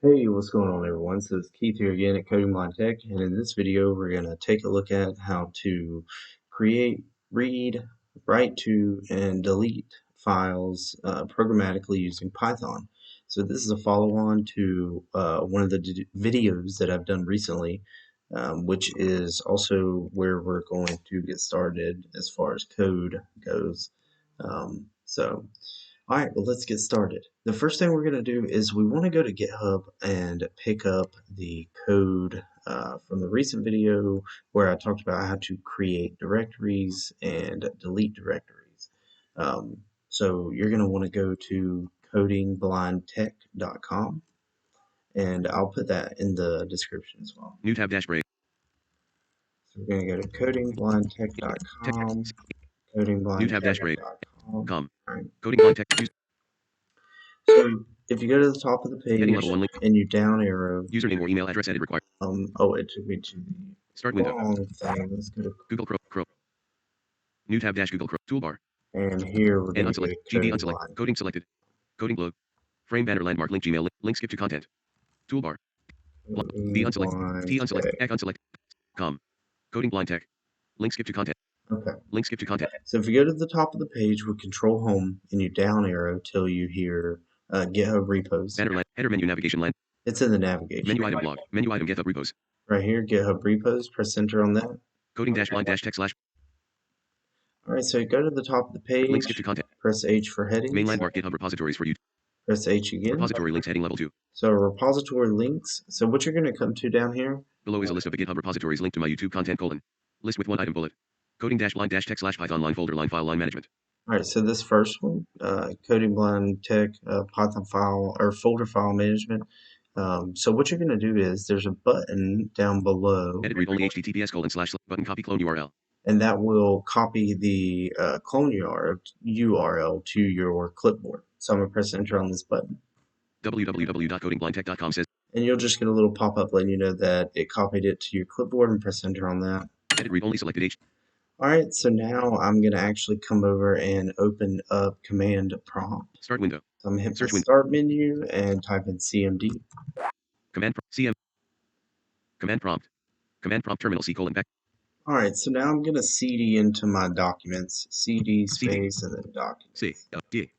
Hey, what's going on everyone? So it's Keith here again at Coding Blind Tech, and in this video we're going to take a look at how to create, read, write to, and delete files programmatically using Python. So this is a follow-on to one of the videos that I've done recently, which is also where we're going to get started as far as code goes. All right, well, let's get started. The first thing we're going to do is we want to go to GitHub and pick up the code from the recent video where I talked about how to create directories and delete directories. So you're going to want to go to codingblindtech.com, and I'll put that in the description as well. New tab dash break. So we're going to go to codingblindtech.com, New tab dash break. codingblindtech.com. All right. Coding blind tech. So if you go to the top of the page Heading level 1 link. and you down arrow, Username or email address edit required. oh, it took me to the Start window. wrong thing. Let's go to Google Chrome. New tab dash Google Chrome. Toolbar. and here we're N going to unselect. go GB coding unselect. line. Coding selected. Coding globe. Frame banner landmark link Gmail link skip to content. Toolbar. B unselect. T unselect. Ek unselect. Com. Coding blind tech. Link skip to content. Okay. Link skip to content. So if you go to the top of the page with Control Home and you down arrow till you hear GitHub repos. Banner land. Header menu navigation land. It's in the navigation. Menu item blog. Menu item GitHub repos. Right here, GitHub repos. Press enter on that. Coding dash blind dash tech slash. All right, so you go to the top of the page. Link skip to content. Press H for headings. Main landmark GitHub repositories for you. Press H again. Repository links heading level 2. So repository links. So what you're going to come to down here. Below is a list of the GitHub repositories linked to my YouTube content : list with one item bullet. Coding dash blind dash tech slash Python line folder line file line management. All right, so this first one, Coding Blind Tech Python file or folder file management. So what you're going to do is there's a button down below. Edit read only https:// button copy clone URL. And that will copy the clone URL to your clipboard. So I'm going to press enter on this button. www.codingblindtech.com says. And you'll just get a little pop-up letting you know that it copied it to your clipboard, and press enter on that. Edit read only selected H. All right, so now I'm going to actually come over and open up command prompt. Start window. So I'm going to hit the start menu and type in CMD. Command prompt. Command prompt terminal C:\back. All right, so now I'm going to CD into my documents. CD space and then documents. C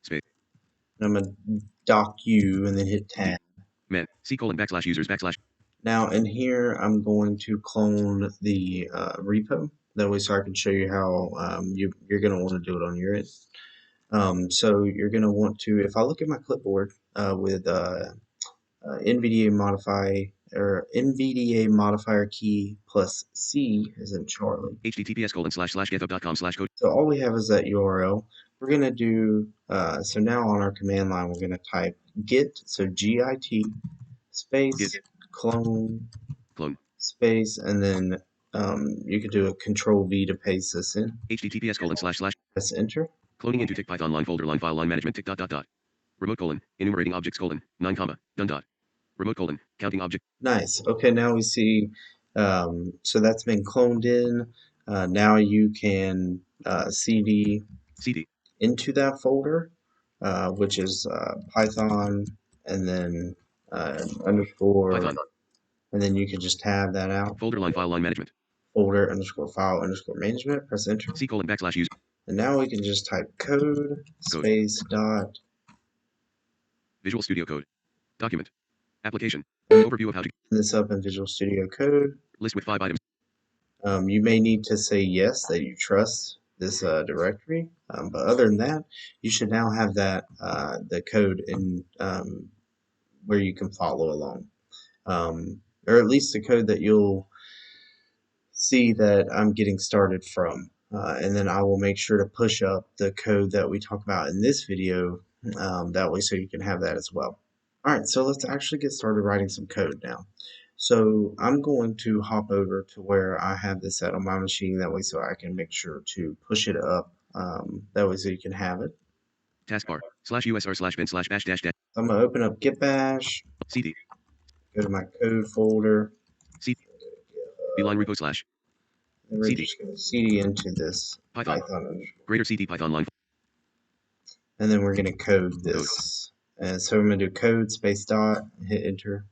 space. And I'm going to docu and then hit tab. Man, C:\users \. Now in here, I'm going to clone the repo. That way so I can show you how you're going to want to do it on your end. So you're going to want to, if I look at my clipboard with NVDA modifier key plus C as in Charlie. https://github.com/code. So all we have is that URL. We're going to do, so now on our command line, we're going to type git, so git space Git. clone space, and then you could do a control V to paste this in. https:// Press enter. Cloning into tick Python line folder line file line management tick ... remote : enumerating objects : 9 done . Remote : counting object. Nice. Okay, now we see, so that's been cloned in. Now you can CD into that folder, which is Python, and then underscore, Python. and then you can just tab that out. Folder line file line management. Folder underscore file underscore management. Press enter. C:\user. And now we can just type code space dot Visual Studio Code. Document. Application. Overview of how to get this up in Visual Studio Code. List with 5 items. You may need to say yes that you trust this directory, but other than that, you should now have that the code in where you can follow along, or at least the code that you'll see that I'm getting started from, and then I will make sure to push up the code that we talk about in this video, that way so you can have that as well. Alright, so let's actually get started writing some code now. So I'm going to hop over to where I have this set on my machine, that way so I can make sure to push it up, that way so you can have it. Taskbar /usr/bin/bash dash. I'm going to open up git bash, CD. go to my code folder, CD. Beeline repo / and we're just going to CD into this Python. Greater CD Python line. And then we're going to code this And so I'm going to do code space dot, hit enter.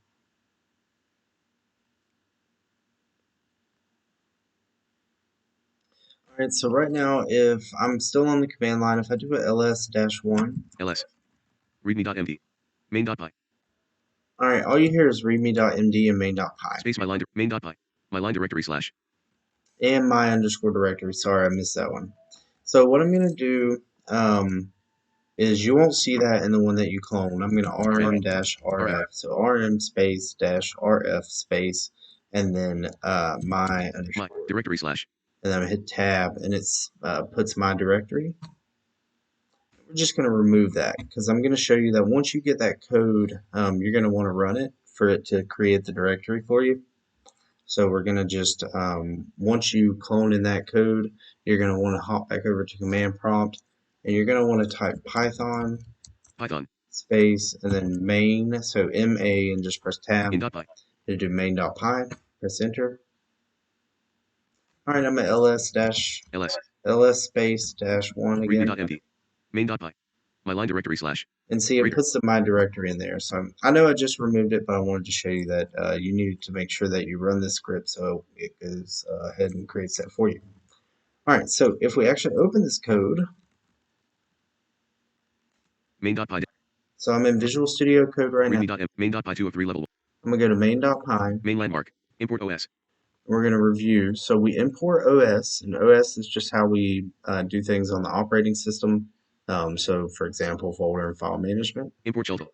Alright, so right now, if I'm still on the command line, if I do a ls-1, ls readme.md main.py alright, all you hear is readme.md and main.py. space main.py my line directory slash And my underscore directory. Sorry, I missed that one. So what I'm going to do is you won't see that in the one that you clone. I'm going to rm-rf. So rm space dash rf space and then my underscore directory slash. And then I hit tab and it's puts my directory. We're just going to remove that because I'm going to show you that once you get that code, you're going to want to run it for it to create the directory for you. So we're going to just, once you clone in that code, you're going to want to hop back over to command prompt and you're going to want to type Python space and then main, so MA and just press tab to do main.py, press enter. Alright, I'm at ls space dash 1 again. Main.py my line directory slash. And see, it puts the my directory in there. So I know I just removed it, but I wanted to show you that you needed to make sure that you run this script so it goes ahead and creates that for you. All right, so if we actually open this code, main.py. So I'm in Visual Studio Code right now. Main.py 2 of 3 level. I'm gonna go to main.py. Main landmark. Import OS. We're gonna review. So we import OS, and OS is just how we do things on the operating system. So for example, folder and file management. Import shuttle.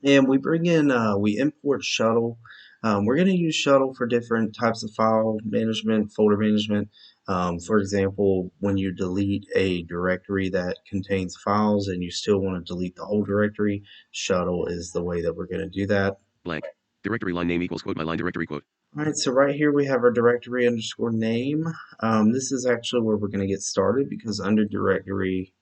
And we bring in, we import shuttle. We're going to use shuttle for different types of file management, folder management. For example, when you delete a directory that contains files and you still want to delete the whole directory, shuttle is the way that we're going to do that. Blank. Directory line name equals quote my line directory quote. All right, so right here we have our directory underscore name. This is actually where we're going to get started because under directory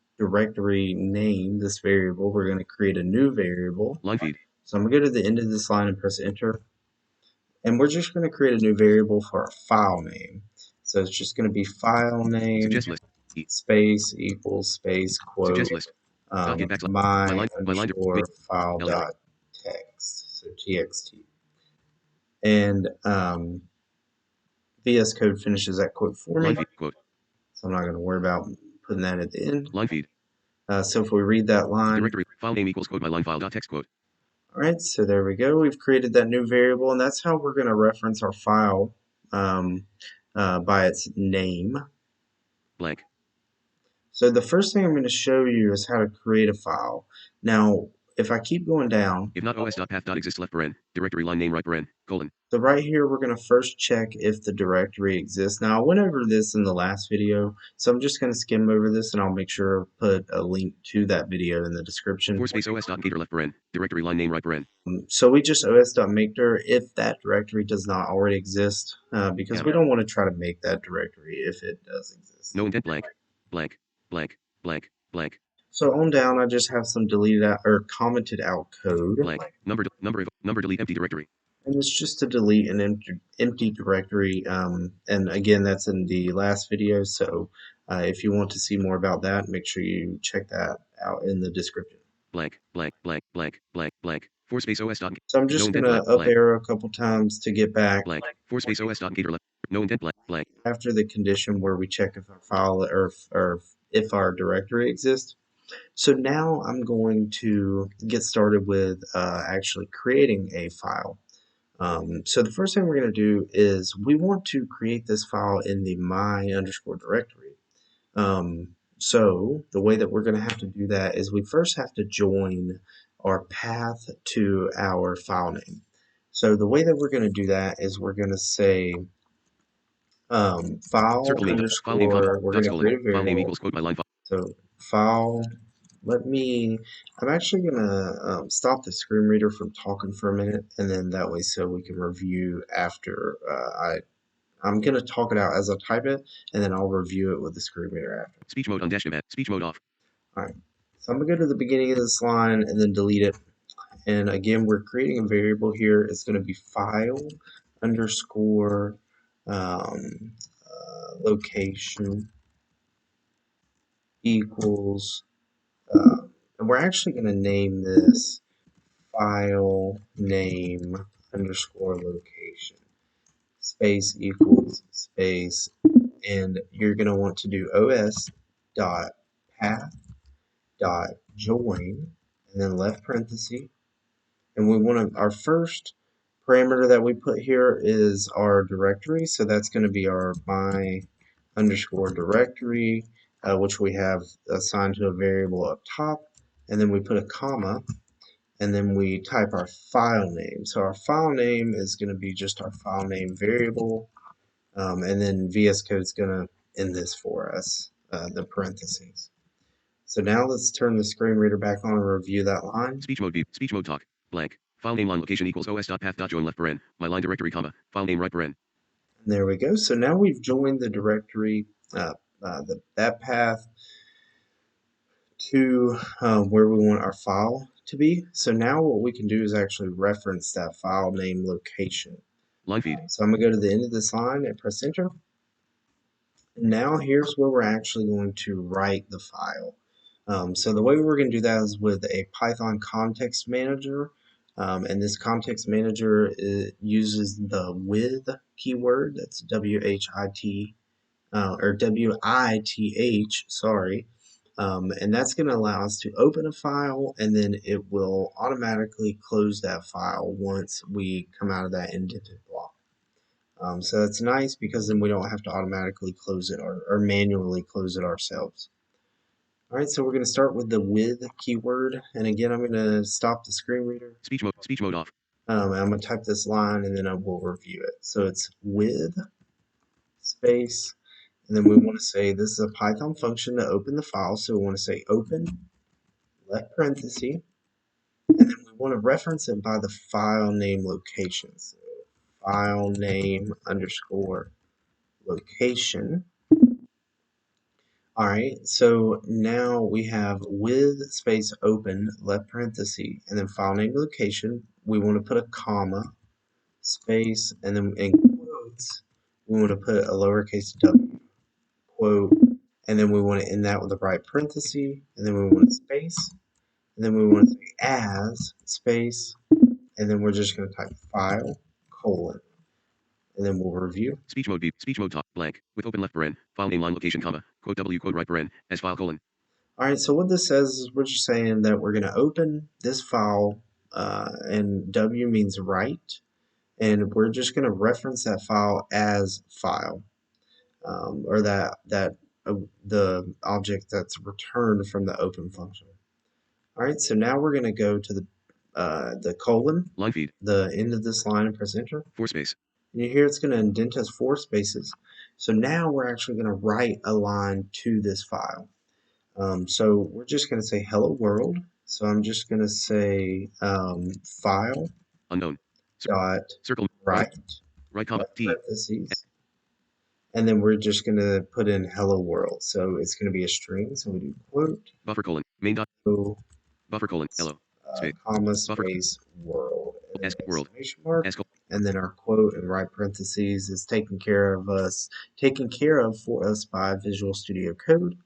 name, this variable, we're going to create a new variable. Line feed. So I'm going to go to the end of this line and press enter. And we're just going to create a new variable for our file name. So it's just going to be file name space equals space quote my underscore file dot text, so txt. And VS Code finishes that quote for me. So I'm not going to worry about putting that at the end. Line feed. So if we read that line, directory file name equals quote my line file dot text quote. All right, so there we go. We've created that new variable, and that's how we're going to reference our file by its name. Blank. So the first thing I'm going to show you is how to create a file. Now, if I keep going down, if not os.path.exists left paren, directory line name right paren, colon. So right here, we're going to first check if the directory exists. Now, I went over this in the last video, so I'm just going to skim over this, and I'll make sure to put a link to that video in the description. Space os.gator left paren, directory line name right paren. So we just os.makedir if that directory does not already exist, because we don't want to try to make that directory if it does exist. No intent blank, blank, blank, blank, blank. So on down, I just have some deleted out or commented out code. Blank. Number delete empty directory. And it's just to delete an empty directory. And again, that's in the last video. So if you want to see more about that, make sure you check that out in the description. Blank, blank, blank, blank, blank, blank. Space os. So I'm just going to up arrow a couple times to get back. Blank. Space os.gator left. No intent blank, blank. After the condition where we check if our file or if our directory exists. So now I'm going to get started with actually creating a file. So the first thing we're going to do is we want to create this file in the my underscore directory. So the way that we're going to have to do that is we first have to join our path to our file name. So the way that we're going to do that is we're going to say file underscore, we're going to create a variable. So file, I'm actually going to stop the screen reader from talking for a minute, and then that way so we can review after I'm going to talk it out as I type it, and then I'll review it with the screen reader after. Speech mode on dash embed. Speech mode off. All right. So I'm going to go to the beginning of this line and then delete it. And again, we're creating a variable here. It's going to be file underscore location equals And we're actually going to name this file name underscore location space equals space, and you're going to want to do os dot path dot join and then left parenthesis, and we want to, our first parameter that we put here is our directory, so that's going to be our my underscore directory, which we have assigned to a variable up top, and then we put a comma, and then we type our file name. So our file name is going to be just our file name variable, and then VS Code is going to end this for us, the parentheses. So now let's turn the screen reader back on and review that line. Speech mode B. Speech mode talk. Blank. File name line location equals os.path.join left paren. My line directory, comma. File name right paren. And there we go. So now we've joined the directory, that path to where we want our file to be. So now what we can do is actually reference that file name location. Line feed. So I'm going to go to the end of this line and press enter. And now here's where we're actually going to write the file. So the way we're going to do that is with a Python context manager. And this context manager uses the with keyword, that's W-H-I-T, or W-I-T-H, sorry. And that's going to allow us to open a file, and then it will automatically close that file once we come out of that indented block. So that's nice because then we don't have to automatically close it or manually close it ourselves. All right, so we're going to start with the with keyword, and again, I'm going to stop the screen reader. Speech mode off. I'm going to type this line, and then I will review it. So it's with space, and then we want to say this is a Python function to open the file, so we want to say open left parenthesis, and then we want to reference it by the file name location. So file name underscore location. All right, so now we have with space open left parenthesis and then file name location. We want to put a comma, space, and then in quotes, we want to put a lowercase w, quote, and then we want to end that with a right parenthesis, and then we want a space, and then we want to say as, space, and then we're just going to type file, colon, and then we'll review. Speech mode B. Speech mode talk. Blank. With open left paren. File name line location, comma. Quote W quote right paren. As file colon. All right, so what this says is we're just saying that we're going to open this file, and W means write, and we're just going to reference that file as file, or the object that's returned from the open function. All right, so now we're going to go to the colon, Line feed. the end of this line, and press enter. 4 space. And you hear it's going to indent us 4 spaces. So now we're actually going to write a line to this file. So we're just going to say hello world. So I'm just going to say file Unknown. dot Circle. write Right comma. T. parentheses, and then we're just going to put in hello world. So it's going to be a string. So we do quote Buffer colon. Main dot. so, Buffer colon. Hello. Space. comma Buffer. space world and S world. exclamation mark. S And then our quote and right parentheses is taken care of for us by Visual Studio Code.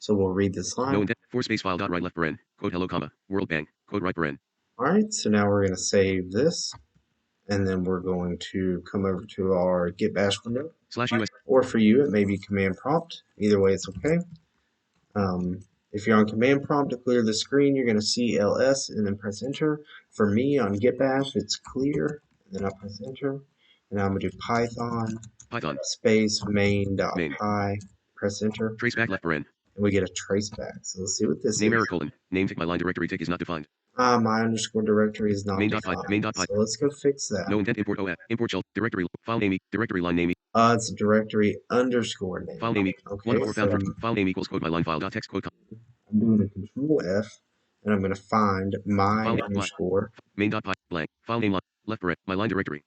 So we'll read this line. No intent. 4 space file dot right left paren. Quote hello comma. World bang. Quote right paren. All right, so now we're going to save this, and then we're going to come over to our Git Bash window. /US. Or for you, it may be Command Prompt. Either way, it's okay. If you're on Command Prompt to clear the screen, you're going to see ls and then press Enter. For me on Git Bash, it's clear, and then I press Enter. And I'm going to do Python space main.py, press Enter. Trace back left paren. And we get a trace back. So let's see what this Name is. error colon. Name tick my line directory tick is not defined. My underscore directory is not defined. So let's go fix that. No intent import OF. Import shell. Directory. File name. Directory line name. It's directory underscore name. File name. Okay, so file name equals quote my line file dot text quote. I'm doing a control F, and I'm going to find my file underscore. Main dot py blank. File name line left paren. My line directory.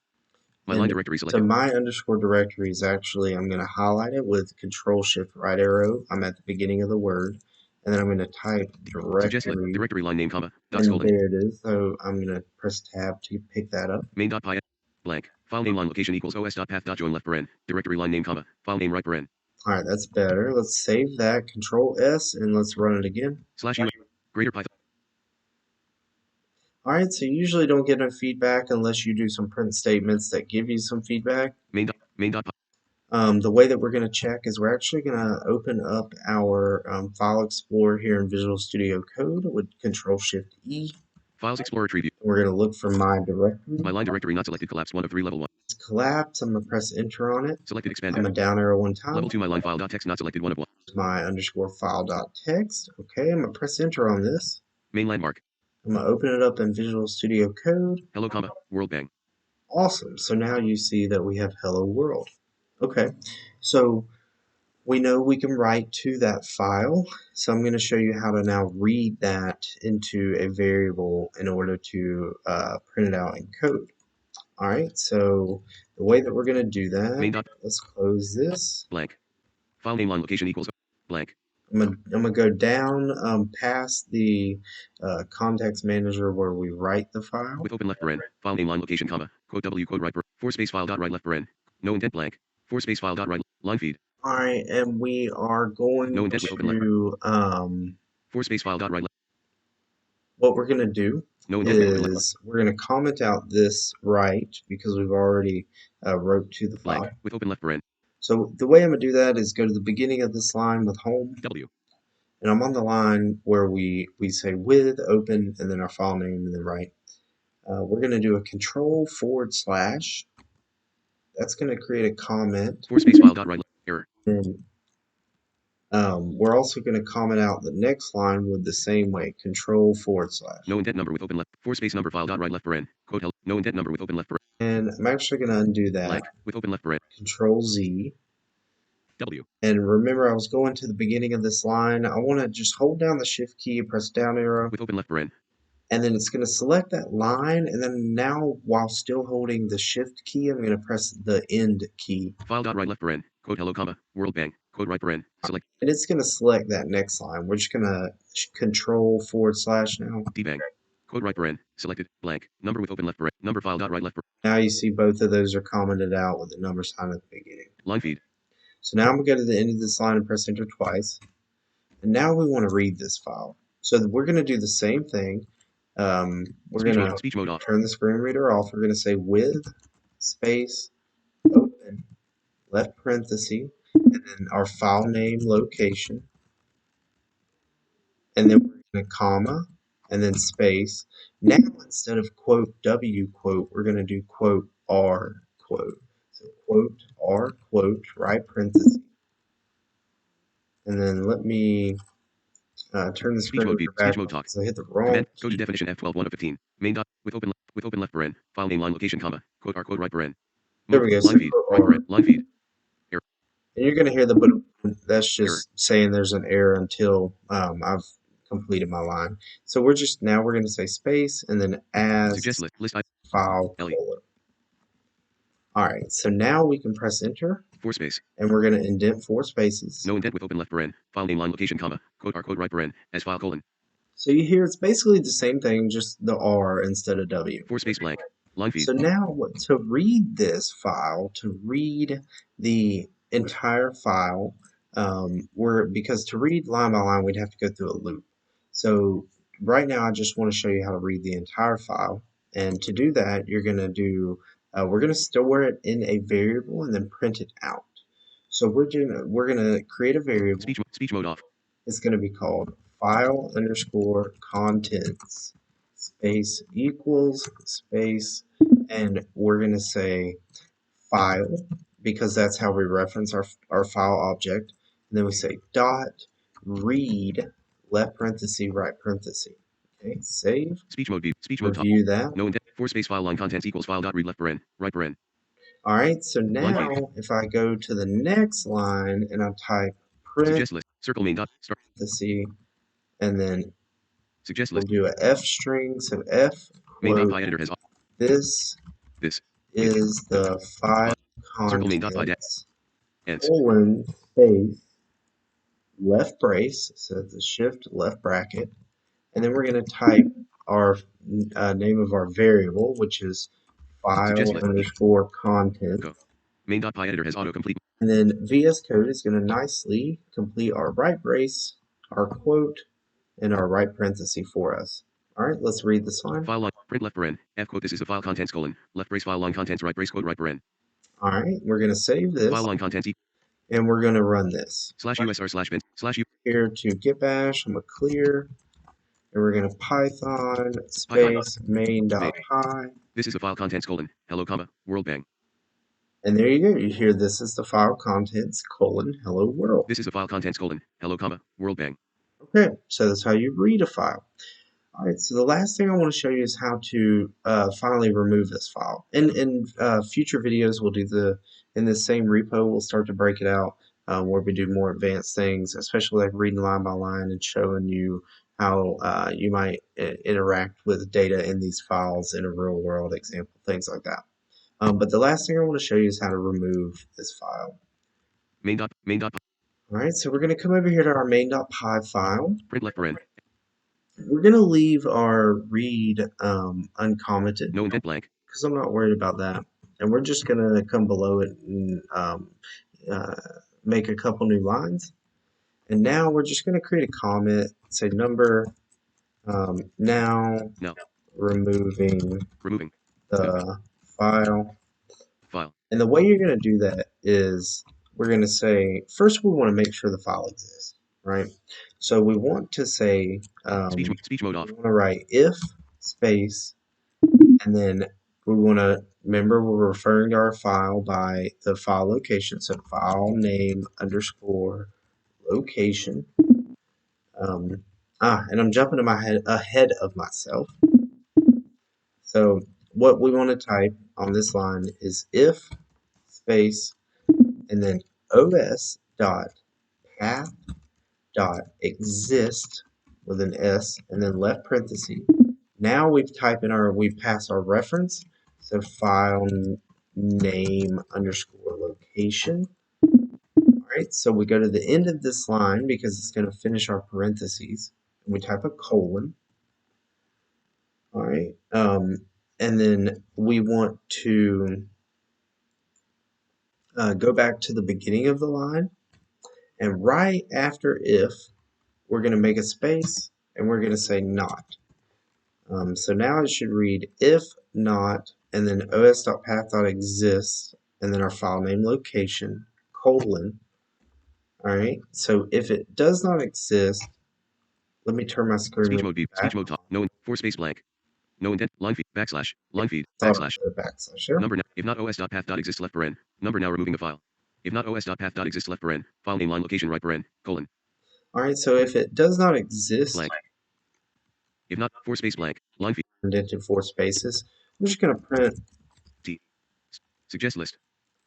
My line directory selected. So my underscore directory is actually, I'm going to highlight it with control shift right arrow. I'm at the beginning of the word, and then I'm going to type directory. Directory line name comma. And there it is. So I'm going to press tab to pick that up. Main dot py blank. File name line location equals os dot path dot join left paren. Directory line name comma. File name right paren. All right, that's better. Let's save that. Control S, and let's run it again. /US. Greater Python. All right, so you usually don't get no feedback unless you do some print statements that give you some feedback. Main dot. The way that we're going to check is we're actually going to open up our File Explorer here in Visual Studio Code with Control-Shift-E. Files Explorer tree view. We're going to look for my directory. My line directory not selected. Collapsed 1 of 3 level 1. It's collapsed. I'm going to press Enter on it. Selected expand. I'm going to down arrow one time. Level 2 my line file dot text not selected 1 of 1. My underscore file dot text. Okay, I'm going to press Enter on this. Main landmark. I'm going to open it up in Visual Studio Code. Hello, comma, world bang. Awesome. So now you see that we have Hello World. Okay, so we know we can write to that file. So I'm going to show you how to now read that into a variable in order to print it out in code. All right, so the way that we're going to do that, let's close this. Blank. File name line location equals blank. I'm gonna go down past the context manager where we write the file. With open left paren, file name line location comma, quote W quote right, 4 space file dot right left paren, no indent blank, 4 space file dot right, line feed. All right, and we are going No indent with open left. 4 space file dot right left. What we're gonna do is we're gonna comment out this right because we've already wrote to the file. Blank with open left paren. So the way I'm gonna do that is go to the beginning of this line with home. W. And I'm on the line where we say with, open, and then our file name, and then write. We're going to do a control / That's going to create a comment. 4 space file dot right error. And we're also going to comment out the next line with the same way, control /. No indent number with open left, 4 space number file dot right left paren, quote hello, no indent number with open left paren. And I'm actually going to undo that. Blank with open left paren. Control Z. W. And remember, I was going to the beginning of this line. I want to just hold down the shift key and press down arrow. With open left paren. And then it's going to select that line, and then now, while still holding the shift key, I'm going to press the end key. File dot right left paren, quote hello comma, world bang, quote right paren, select. And it's going to select that next line. We're just going to control / now. Debang, quote right paren, selected, blank, number with open left paren, number file dot right left paren. Now you see both of those are commented out with the number sign at the beginning. Line feed. So now I'm going to go to the end of this line and press enter twice. And now we want to read this file. So we're going to do the same thing. We're going to turn the screen reader off. We're going to say with space open left parenthesis and then our file name location, and then we're going to comma and then space. Now instead of quote W quote, we're going to do quote R quote. So quote R quote right parenthesis, and then let me turn the screen back on, so I hit the wrong command, go to definition F12 1 of 15. Main dot with open left paren, file name line location comma, quote R quote right paren. There we go. Line feed, right paren, line feed. Error. And you're going to hear the boom. That's just saying there's an error until I've completed my line. So we're going to say space and then as suggest list file folder. All right, so now we can press enter. 4 space. And we're going to indent 4 spaces. No indent with open left paren, file name line location comma, quote R quote right paren, as file colon. So you hear it's basically the same thing, just the R instead of W. 4 space blank. Line feed. So now to read this file, to read the entire file, because to read line by line, we'd have to go through a loop. So right now, I just want to show you how to read the entire file. And to do that, you're going to do, we're going to store it in a variable and then print it out. So we're going to create a variable. Speech mode off. It's going to be called file underscore contents space equals space, and we're going to say file because that's how we reference our file object, and then we say dot read left parenthesis right parenthesis. Okay, save. Speech mode view. Speech mode review that. No indent. 4 space file line contents equals file dot read left paren, right paren. All right, so now if I go to the next line and I type print suggest list circle main dot start and then suggest we'll list. do a F string, so F quote, editor has this is the file contents colon space left brace, so it's a shift left bracket, and then we're going to type our name of our variable, which is file underscore content. Main.py editor has autocomplete. And then VS Code is going to nicely complete our right brace, our quote, in our right parenthesis for us. All right, let's read this line. File line, print left paren, F quote, this is the file contents colon, left brace file line contents right brace quote right paren. All right, we're going to save this. File line contents and we're going to run this. /usr/bin/u. Here to git bash, I'm going to clear, and we're going to Python space main.py. This is the file contents colon, hello comma, world bang. And there you go. You hear this is the file contents colon hello world. This is the file contents colon, hello comma, world bang. Okay, so that's how you read a file. All right, so the last thing I want to show you is how to finally remove this file. In future videos, we'll do in this same repo, we'll start to break it out where we do more advanced things, especially like reading line by line and showing you how you might interact with data in these files in a real world example, things like that. But the last thing I want to show you is how to remove this file. Main. All right, so we're going to come over here to our main.py file. Print left paren. We're going to leave our read uncommented. No indent blank. Because I'm not worried about that. And we're just going to come below it and make a couple new lines. And now we're just going to create a comment, say number, now removing the file. And the way you're going to do that is we're going to say, first we want to make sure the file exists, right? So we want to say, speech mode off. We want to write if space, and then we want to remember we're referring to our file by the file location, so file name underscore location. And I'm jumping in my head ahead of myself. So what we want to type on this line is if space and then os dot path dot exist with an s and then left parenthesis. Now we pass our reference, so file name underscore location. All right, so we go to the end of this line because it's going to finish our parentheses. And we type a colon. All right, and then we want to go back to the beginning of the line, and right after if, we're going to make a space, and we're going to say not. So now it should read if not, and then os.path.exists, and then our file name location, colon. All right, so if it does not exist, let me turn my screen. Speech mode view, speech mode top, no, 4 space blank. No intent, line feed, backslash, line feed, backslash. Number now, if not os.path.exist left paren, number now removing the file. If not os.path.exist left paren, file name line location right paren, colon. All right, so if it does not exist, blank. If not, 4 space blank, line feed. Indented 4 spaces. I'm just going to print T. Suggest list.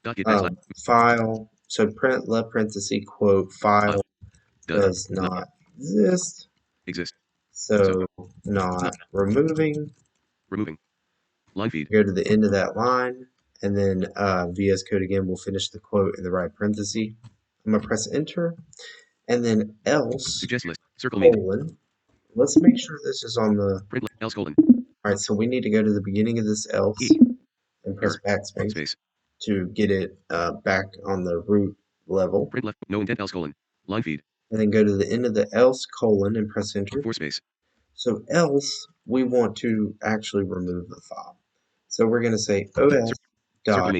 Dot get file. So print left parenthesis quote file does not exist. So not removing. Line feed. Go to the end of that line, and then VS Code again will finish the quote in the right parenthesis. I'm gonna press enter, and then else suggest list circle colon. Let's make sure this is on the print else colon. All right, so we need to go to the beginning of this else and press backspace to get it back on the root level. Print left no indent else colon. Line feed. And then go to the end of the else colon and press enter. 4 space. So else, we want to actually remove the file. So we're going to say os dot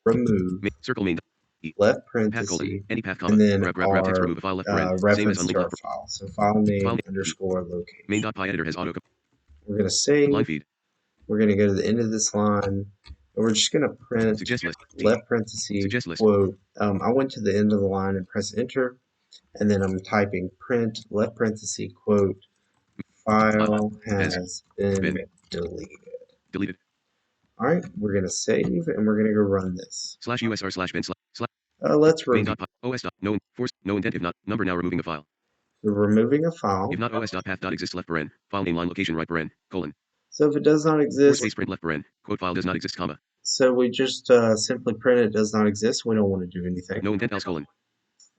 remove circle main left parenthesis and then our reference to our file. So file name underscore location. Main.py editor has auto. We're going to save. Line feed. We're going to go to the end of this line, and we're just going to print left parenthesis quote. I went to the end of the line and press enter, and then I'm typing print left parenthesis quote. File has been deleted. All right, we're going to save, and we're going to go run this. /usr/bin/. Let's review. os. No indent if not number now removing the file. We're removing a file. If not os.path.exist left paren, file name line location right paren, colon. So if it does not exist, 4 space print left paren, quote file does not exist, comma. So we just simply print it does not exist. We don't want to do anything. No indent else colon.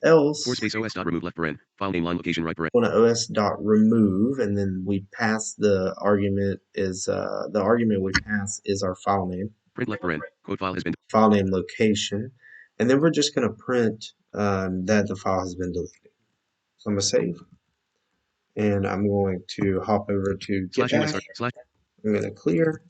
Else 4 space os.remove left paren, file name line location right paren. Want to os.remove, and then we pass the argument is the argument we pass is our file name. Print left paren, quote file has been file name location, and then we're just going to print that the file has been deleted. So I'm going to save. And I'm going to hop over to get slash back. USR slash. I'm going to clear.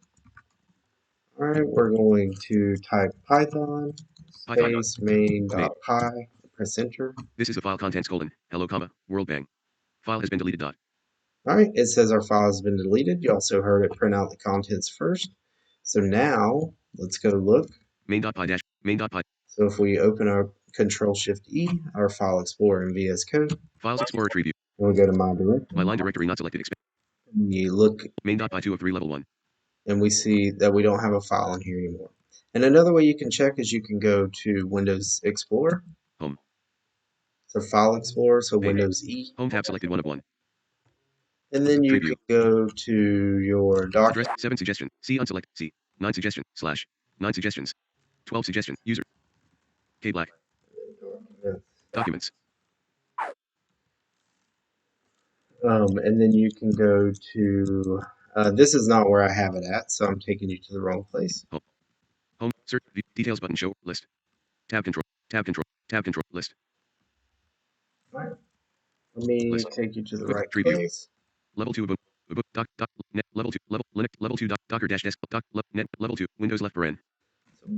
All right, we're going to type Python space main.py, press enter. This is the file contents : hello, world bang. File has been deleted. Dot. All right, it says our file has been deleted. You also heard it print out the contents first. So now let's go look. Main.py dash main.py. So if we open our Control Shift E, our file explorer in VS Code. Files Explorer tree view. We'll go to my directory. My line directory not selected. We look. Main.py 2 of 3 level 1. And we see that we don't have a file in here anymore. And another way you can check is you can go to Windows Explorer. Home. So File Explorer, so Hey. Windows E. Home tab selected 1 of 1. And then you can go to your document. Address 7 suggestion. C unselect. C 9 suggestion slash 9 suggestions. 12 suggestion. User. K black. Documents. And then you can go to. This is not where I have it at, so I'm taking you to the wrong place. Home. Search. Details button. Show. List. Tab control. Tab control. Tab control. List. All right. Let me take you to the right place. Level 2 Ubuntu. Doc. Net. Level 2. Level. Linux. Level 2. Docker dash desktop. Doc. Net. Level 2. Windows left paren.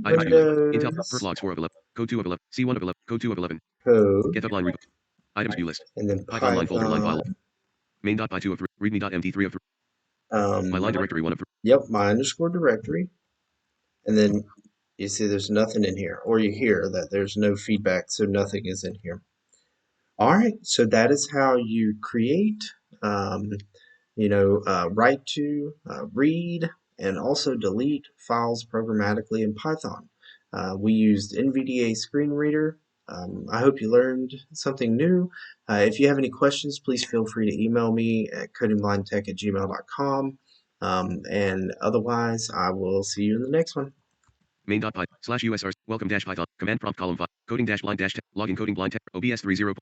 Items view. Intel. Perf four of 11. Code 2 of 11. C1 of 11. Code 2 of 11. Code. Get upline repo. Items view list. And then Python line folder line file. Main.py 2 of 3. Readme.md3 of 3. My line directory 1 of 3. Yep, my underscore directory. And then you see there's nothing in here. Or you hear that there's no feedback, so nothing is in here. All right, so that is how you create, write to, read, and also delete files programmatically in Python. We used NVDA screen reader. I hope you learned something new. If you have any questions, please feel free to email me at codingblindtech@gmail.com. And otherwise, I will see you in the next one. Main.py /USRs welcome -Python command prompt column 5 coding -blind -tech login coding blind tech OBS 30